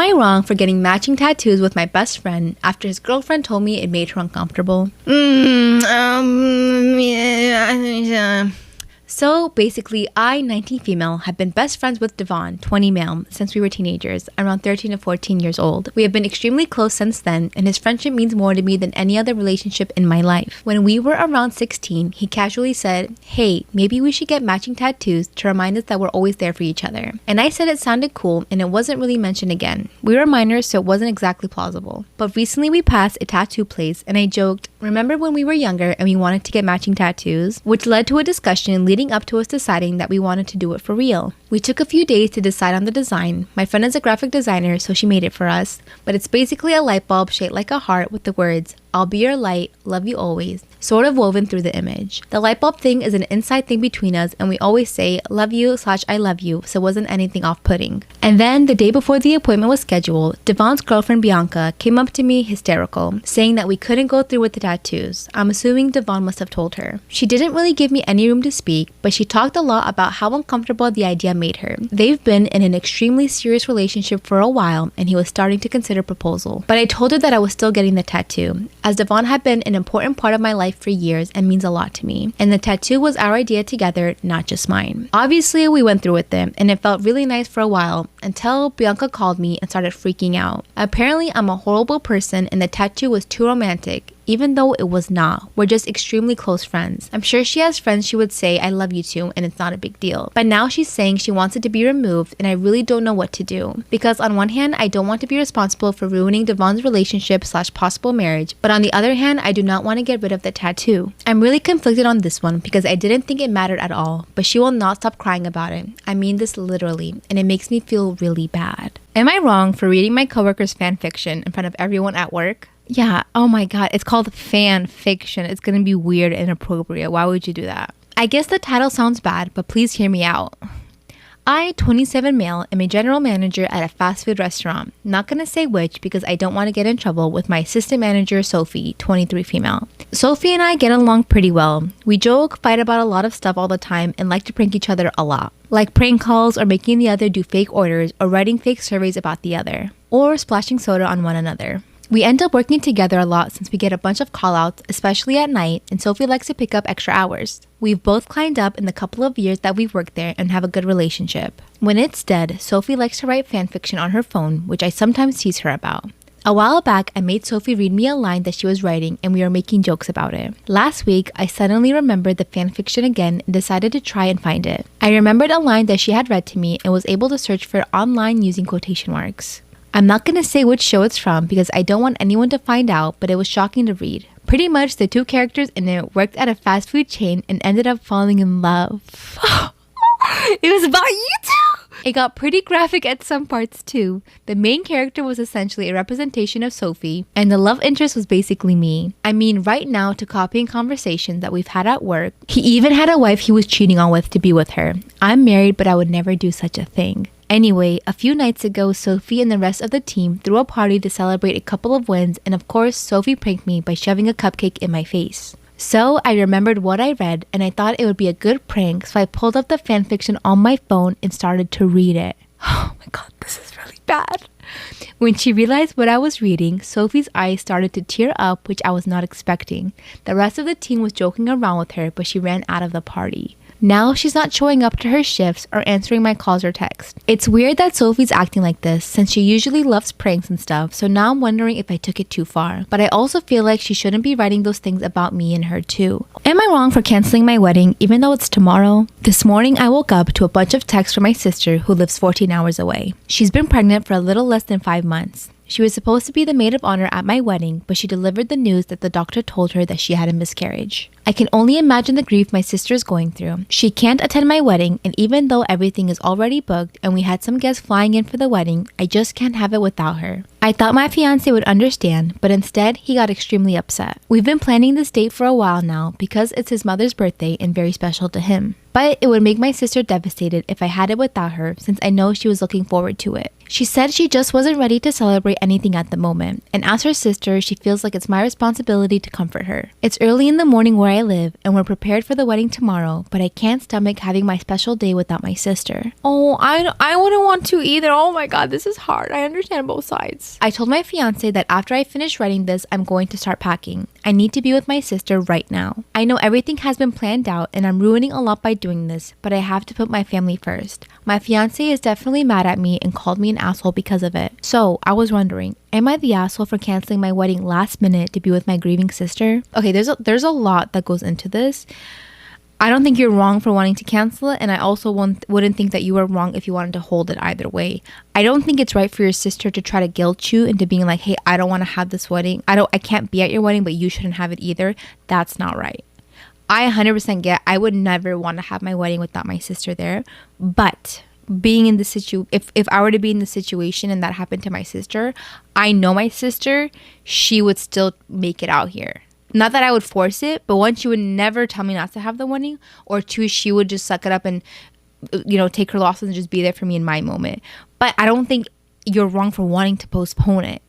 Am I wrong for getting matching tattoos with my best friend after his girlfriend told me it made her uncomfortable? Yeah. So basically, I, 19 female, have been best friends with Devon, 20 male, since we were teenagers, around 13 to 14 years old. We have been extremely close since then, and his friendship means more to me than any other relationship in my life. When we were around 16, he casually said, "Hey, maybe we should get matching tattoos to remind us that we're always there for each other." And I said it sounded cool, and it wasn't really mentioned again. We were minors, so it wasn't exactly plausible. But recently we passed a tattoo place, and I joked, "Remember when we were younger and we wanted to get matching tattoos?" Which led to a discussion leading up to us deciding that we wanted to do it for real. We took a few days to decide on the design. My friend is a graphic designer, so she made it for us. But it's basically a light bulb shaped like a heart with the words, "I'll be your light, love you always," sort of woven through the image. The light bulb thing is an inside thing between us, and we always say love you / I love you, so it wasn't anything off-putting. And then the day before the appointment was scheduled, Devon's girlfriend Bianca came up to me hysterical, saying that we couldn't go through with the tattoos. I'm assuming Devon must have told her. She didn't really give me any room to speak, but she talked a lot about how uncomfortable the idea made her. They've been in an extremely serious relationship for a while, and he was starting to consider proposal. But I told her that I was still getting the tattoo, as Devon had been an important part of my life for years and means a lot to me. And the tattoo was our idea together, not just mine. Obviously, we went through with it, and it felt really nice for a while until Bianca called me and started freaking out. Apparently, I'm a horrible person and the tattoo was too romantic, even though it was not. We're just extremely close friends. I'm sure she has friends she would say I love you to and it's not a big deal. But now she's saying she wants it to be removed and I really don't know what to do. Because on one hand, I don't want to be responsible for ruining Devon's relationship / possible marriage, but on the other hand, I do not want to get rid of the tattoo. I'm really conflicted on this one because I didn't think it mattered at all, but she will not stop crying about it. I mean this literally, and it makes me feel really bad. Am I wrong for reading my coworker's fan fiction in front of everyone at work? Yeah, oh my god, it's called fan fiction. It's gonna be weird and inappropriate. Why would you do that? I guess the title sounds bad, but please hear me out. I, 27 male, am a general manager at a fast food restaurant. Not gonna say which because I don't want to get in trouble with my assistant manager, Sophie, 23 female. Sophie and I get along pretty well. We joke, fight about a lot of stuff all the time, and like to prank each other a lot. Like prank calls or making the other do fake orders or writing fake surveys about the other. Or splashing soda on one another. We end up working together a lot since we get a bunch of call-outs, especially at night, and Sophie likes to pick up extra hours. We've both climbed up in the couple of years that we've worked there and have a good relationship. When it's dead, Sophie likes to write fanfiction on her phone, which I sometimes tease her about. A while back, I made Sophie read me a line that she was writing and we were making jokes about it. Last week, I suddenly remembered the fanfiction again and decided to try and find it. I remembered a line that she had read to me and was able to search for it online using quotation marks. I'm not gonna say which show it's from because I don't want anyone to find out, but it was shocking to read. Pretty much the two characters in it worked at a fast food chain and ended up falling in love. It was about you too! It got pretty graphic at some parts too. The main character was essentially a representation of Sophie, and the love interest was basically me. I mean, right now to copying conversations that we've had at work. He even had a wife he was cheating on with to be with her. I'm married, but I would never do such a thing. Anyway, a few nights ago, Sophie and the rest of the team threw a party to celebrate a couple of wins, and of course, Sophie pranked me by shoving a cupcake in my face. So I remembered what I read, and I thought it would be a good prank, so I pulled up the fanfiction on my phone and started to read it. Oh my god, this is really bad. When she realized what I was reading, Sophie's eyes started to tear up, which I was not expecting. The rest of the team was joking around with her, but she ran out of the party. Now she's not showing up to her shifts or answering my calls or texts. It's weird that Sophie's acting like this since she usually loves pranks and stuff, so now I'm wondering if I took it too far. But I also feel like she shouldn't be writing those things about me and her too. Am I wrong for canceling my wedding even though it's tomorrow? This morning I woke up to a bunch of texts from my sister who lives 14 hours away. She's been pregnant for a little less than 5 months. She was supposed to be the maid of honor at my wedding, but she delivered the news that the doctor told her that she had a miscarriage. I can only imagine the grief my sister is going through. She can't attend my wedding, and even though everything is already booked and we had some guests flying in for the wedding, I just can't have it without her. I thought my fiance would understand, but instead he got extremely upset. We've been planning this date for a while now because it's his mother's birthday and very special to him. But it would make my sister devastated if I had it without her since I know she was looking forward to it. She said she just wasn't ready to celebrate anything at the moment, and as her sister, she feels like it's my responsibility to comfort her. It's early in the morning where I live, and we're prepared for the wedding tomorrow, but I can't stomach having my special day without my sister. Oh, I wouldn't want to either. Oh my god, this is hard. I understand both sides. I told my fiance that after I finish writing this, I'm going to start packing. I need to be with my sister right now. I know everything has been planned out, and I'm ruining a lot by doing this, but I have to put my family first. My fiance is definitely mad at me and called me an asshole because of it. So I was wondering, am I the asshole for canceling my wedding last minute to be with my grieving sister? Okay, there's a lot that goes into this. I don't think you're wrong for wanting to cancel it, and I also wouldn't think that you were wrong if you wanted to hold it either way. I don't think it's right for your sister to try to guilt you into being like, hey, I don't want to have this wedding. I can't be at your wedding, but you shouldn't have it either. That's not right. I 100% get, I would never want to have my wedding without my sister there, but being in the if I were to be in the situation and that happened to my sister, I know my sister, she would still make it out here. Not that I would force it, but one, she would never tell me not to have the wedding, or two, she would just suck it up and, take her losses and just be there for me in my moment. But I don't think you're wrong for wanting to postpone it,